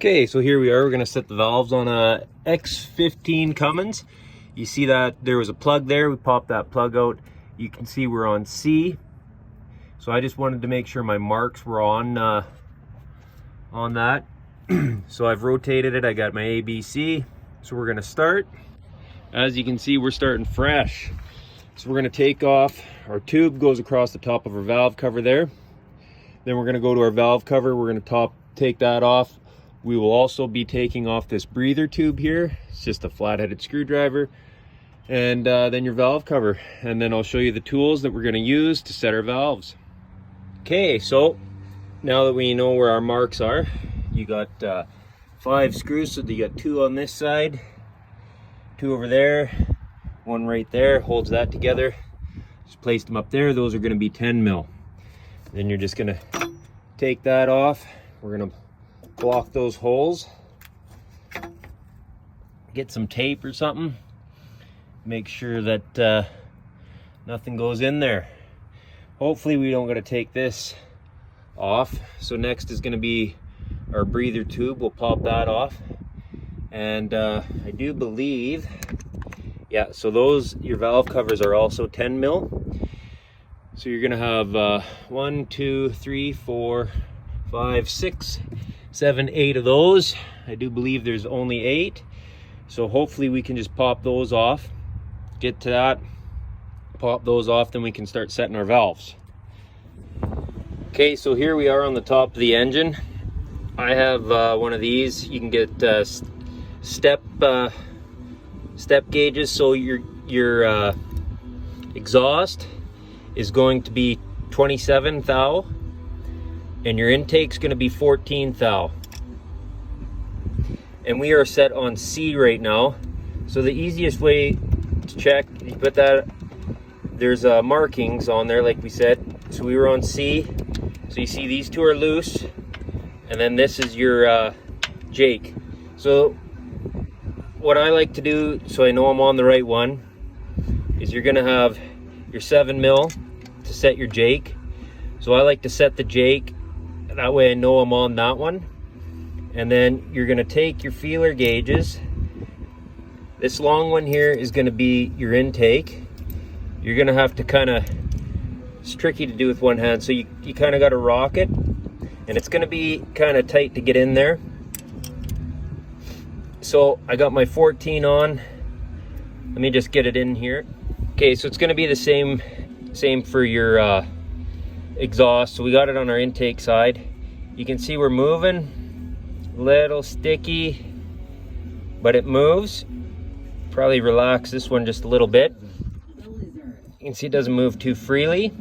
Okay, so here we are. We're going to set the valves on a X15 Cummins. You see that there was a plug there. We popped that plug out. You can see we're on C. So I just wanted to make sure my marks were on that. So I've rotated it. I got my ABC. So we're going to start. As you can see, we're starting fresh. So we're going to take off. Our tube goes across the top of our valve cover there. Then we're going to go to our valve cover. We're going to take that off. We will also be taking off this breather tube here. It's just a flat-headed screwdriver. And then your valve cover. And then I'll show you the tools that we're going to use to set our valves. Okay, so now that we know where our marks are, you got 5 screws. So you got 2 on this side, 2 over there, 1 right there. Holds that together. Just placed them up there. Those are going to be 10 mil. Then you're just going to take that off. We're going to block those holes. Get some tape or something. Make sure that nothing goes in there. Hopefully we don't got to take this off. So next is going to be our breather tube. We'll pop that off. And I do believe, yeah, so those, your valve covers are also 10 mil. So you're going to have 1, 2, 3, 4, 5, 6, 7, 8 of those. I do believe there's only 8. So hopefully we can just pop those off. Get to that, pop those off, then we can start setting our valves. Okay, so here we are on the top of the engine. I have one of these. You can get step gauges. So your exhaust is going to be 27 thou. And your intake's going to be 14 thou. And we are set on C right now. So the easiest way to check, you put that, there's markings on there like we said. So we were on C. So you see these 2 are loose. And then this is your jake. So what I like to do, so I know I'm on the right one, is you're going to have your 7 mil to set your jake. So I like to set the jake. That way I know I'm on that one. And then you're going to take your feeler gauges. This long one here is going to be your intake. You're going to have to kind of, it's tricky to do with one hand, so you kind of got to rock it. And it's going to be kind of tight to get in there. So I got my 14 on. Let me just get it in here. Okay, so it's going to be the same for your exhaust. So we got it on our intake side. You can see we're moving, little sticky, but it moves. Probably relax this one just a little bit. You can see it doesn't move too freely.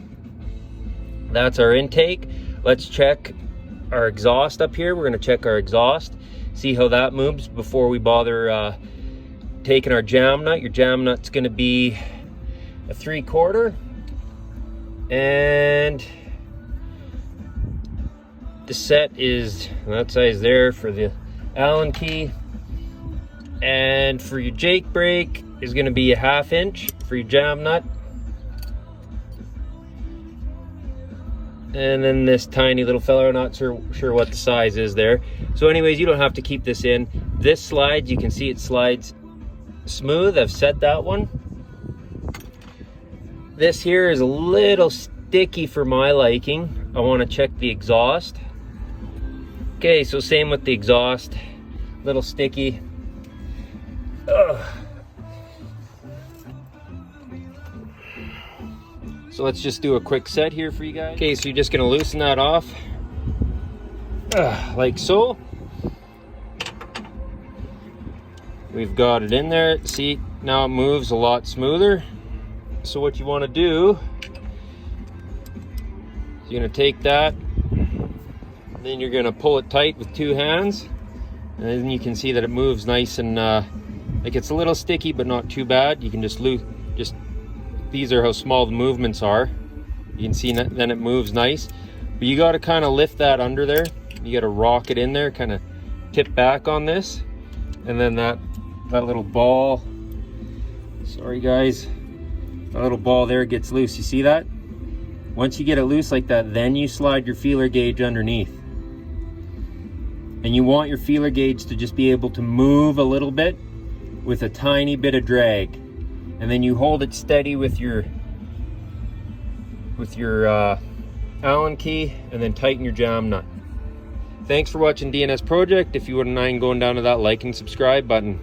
That's our intake. Let's check our exhaust up here. We're going to check our exhaust, see how that moves before we bother taking our jam nut. Your jam nut's going to be a 3/4, and the set is that size there for the Allen key. And for your jake brake is going to be a 1/2 inch for your jam nut. And then this tiny little fella, I'm not sure what the size is there. So anyways, you don't have to keep this in. This slides, you can see it slides smooth. I've set that one. This here is a little sticky for my liking. I want to check the exhaust. Okay, so same with the exhaust. Little sticky. Ugh. So let's just do a quick set here for you guys. Okay, so you're just going to loosen that off. Like so. We've got it in there. See, now it moves a lot smoother. So what you want to do, you're going to take that, then you're going to pull it tight with 2 hands, and then you can see that it moves nice and like it's a little sticky but not too bad. You can just these are how small the movements are. You can see that then it moves nice, but you got to kind of lift that under there. You got to rock it in there, kind of tip back on this, and then that little ball, sorry guys, that little ball there gets loose. You see that? Once you get it loose like that, then you slide your feeler gauge underneath. And you want your feeler gauge to just be able to move a little bit with a tiny bit of drag. And then you hold it steady with your Allen key, and then tighten your jam nut. Thanks for watching DNS Project. If you wouldn't mind going down to that like and subscribe button.